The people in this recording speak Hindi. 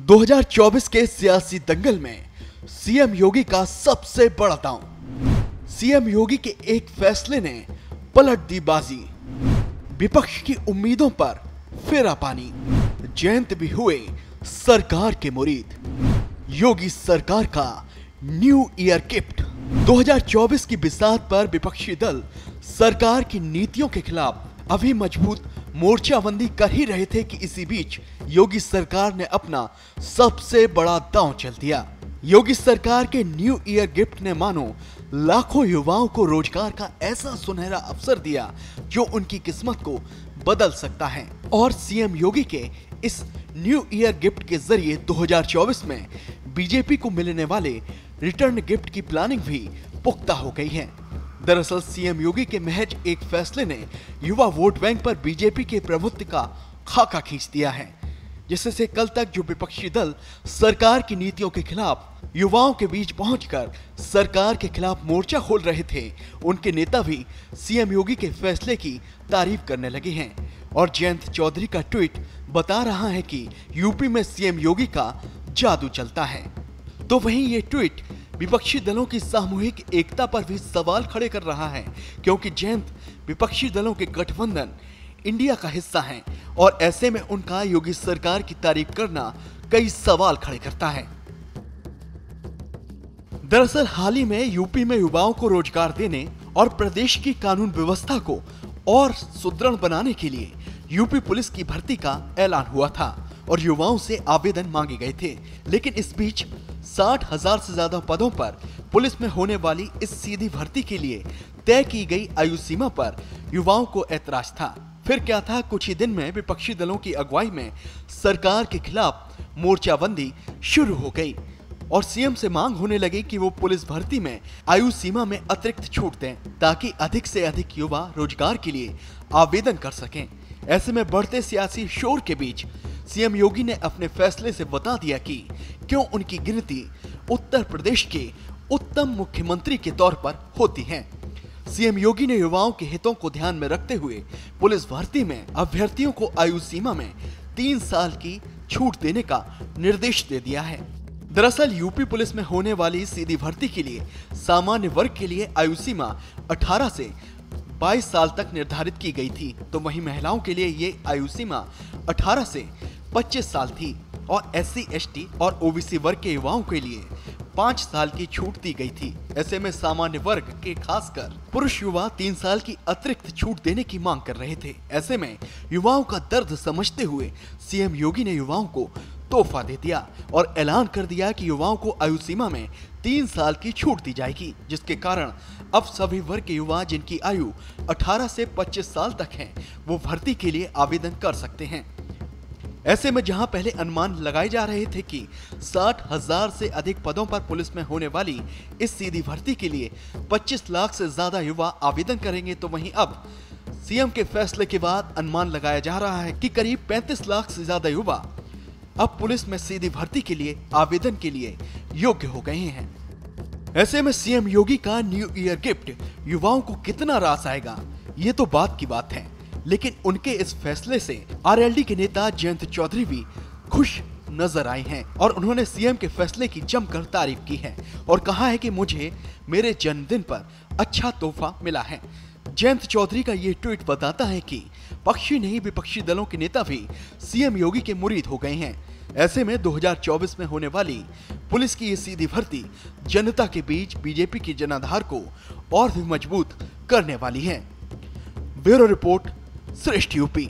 2024 के सियासी दंगल में सीएम योगी का सबसे बड़ा दांव। सीएम योगी के एक फैसले ने पलट दी बाजी, विपक्ष की उम्मीदों पर फेरा पानी। जयंत भी हुए सरकार के मुरीद, योगी सरकार का न्यू ईयर गिफ्ट। 2024 की बिसात पर विपक्षी दल सरकार की नीतियों के खिलाफ अभी मजबूत मोर्चाबंदी कर ही रहे थे कि इसी बीच योगी सरकार ने अपना सबसे बड़ा दांव चल दिया। योगी सरकार के न्यू ईयर गिफ्ट ने मानो लाखों युवाओं को रोजगार का ऐसा सुनहरा अवसर दिया जो उनकी किस्मत को बदल सकता है। और सीएम योगी के इस न्यू ईयर गिफ्ट के जरिए 2024 में बीजेपी को मिलने वाले रिटर्न गिफ्ट की प्लानिंग भी पुख्ता हो गई है। दरअसल सीएम योगी के महज एक फैसले ने युवा वोट बैंक पर बीजेपी के प्रभुत्व का खाका खींच दिया है, जिससे कल तक जो विपक्षी दल सरकार की नीतियों के खिलाफ युवाओं के बीच पहुंचकर सरकार के खिलाफ मोर्चा खोल रहे थे, उनके नेता भी सीएम योगी के फैसले की तारीफ करने लगे हैं। और जयंत चौधरी का ट्वीट बता रहा है कि यूपी में सीएम योगी का जादू चलता है। तो वहीं ये ट्वीट विपक्षी दलों की सामूहिक एकता पर भी सवाल खड़े कर रहा है, क्योंकि जयंत विपक्षी दलों के गठबंधन इंडिया का हिस्सा हैं और ऐसे में उनका योगी सरकार की तारीफ करना कई सवाल खड़े करता है। दरअसल हाल ही में यूपी में युवाओं को रोजगार देने और प्रदेश की कानून व्यवस्था को और सुदृढ़ बनाने के लिए यूपी पुलिस की भर्ती का ऐलान हुआ था और युवाओं से आवेदन मांगे गए थे। लेकिन इस बीच 60,000 से ज्यादा पदों पर पुलिस में होने वाली इस सीधी भर्ती के लिए तय की गई आयु सीमा पर युवाओं को ऐतराज था। फिर क्या था, कुछ ही दिन में विपक्षी दलों की अगुवाई में सरकार के खिलाफ मोर्चाबंदी शुरू हो गई और सीएम से मांग होने लगी कि वो पुलिस भर्ती में आयु सीमा में अतिरिक्त छूट दें ताकि अधिक से अधिक युवा रोजगार के लिए आवेदन कर सकें। ऐसे में बढ़ते सियासी शोर के बीच सीएम योगी ने अपने फैसले से बता दिया कि क्यों उनकी गिनती उत्तर प्रदेश के उत्तम मुख्यमंत्री के तौर पर होती है। सीएम योगी ने युवाओं के हितों को ध्यान में रखते हुए पुलिस भर्ती में अभ्यर्थियों को आयु सीमा में 3 साल की छूट देने का निर्देश दे दिया है। दरअसल यूपी पुलिस में होने वाली सीधी भर्ती के लिए सामान्य वर्ग के लिए आयु सीमा 18 से 22 साल तक निर्धारित की गई थी, तो वहीं महिलाओं के लिए ये आयु सीमा 18 से 25 साल थी और SC, ST और OBC वर्ग के युवाओं के लिए 5 साल की छूट दी गई थी। ऐसे में सामान्य वर्ग के खासकर पुरुष युवा 3 साल की अतिरिक्त छूट देने की मांग कर रहे थे। ऐसे में युवाओं का दर्द समझते हुए सीएम योगी ने युवाओं को तोहफा दे दिया और ऐलान कर दिया कि युवाओं को आयु सीमा में 3 साल की छूट दी जाएगी, जिसके कारण अब सभी वर्ग के युवा जिनकी आयु 18 से 25 साल तक है वो भर्ती के लिए आवेदन कर सकते हैं। ऐसे में जहां पहले अनुमान लगाए जा रहे थे कि 60,000 से अधिक पदों पर पुलिस में होने वाली इस सीधी भर्ती के लिए 25 लाख से ज्यादा युवा आवेदन करेंगे, तो वहीं अब सीएम के फैसले के बाद अनुमान लगाया जा रहा है कि करीब 35 लाख से ज्यादा युवा अब पुलिस में सीधी भर्ती के लिए आवेदन के लिए योग्य हो गए हैं। ऐसे में सीएम योगी का न्यू ईयर गिफ्ट युवाओं को कितना रास आएगा, ये तो बात की बात है। लेकिन उनके इस फैसले से आरएलडी के नेता जयंत चौधरी भी खुश नजर आए हैं और उन्होंने सीएम के फैसले की जमकर तारीफ की है और कहा है कि मुझे मेरे जन्मदिन पर अच्छा तोहफा मिला है। जयंत चौधरी का ये ट्वीट बताता है कि पक्षी नहीं विपक्षी दलों के नेता भी सीएम योगी के मुरीद हो गए हैं। ऐसे में 2024 में होने वाली पुलिस की ये सीधी भर्ती जनता के बीच बीजेपी की जनाधार को और भी मजबूत करने वाली है। ब्यूरो रिपोर्ट, श्रेष्ठ यूपी।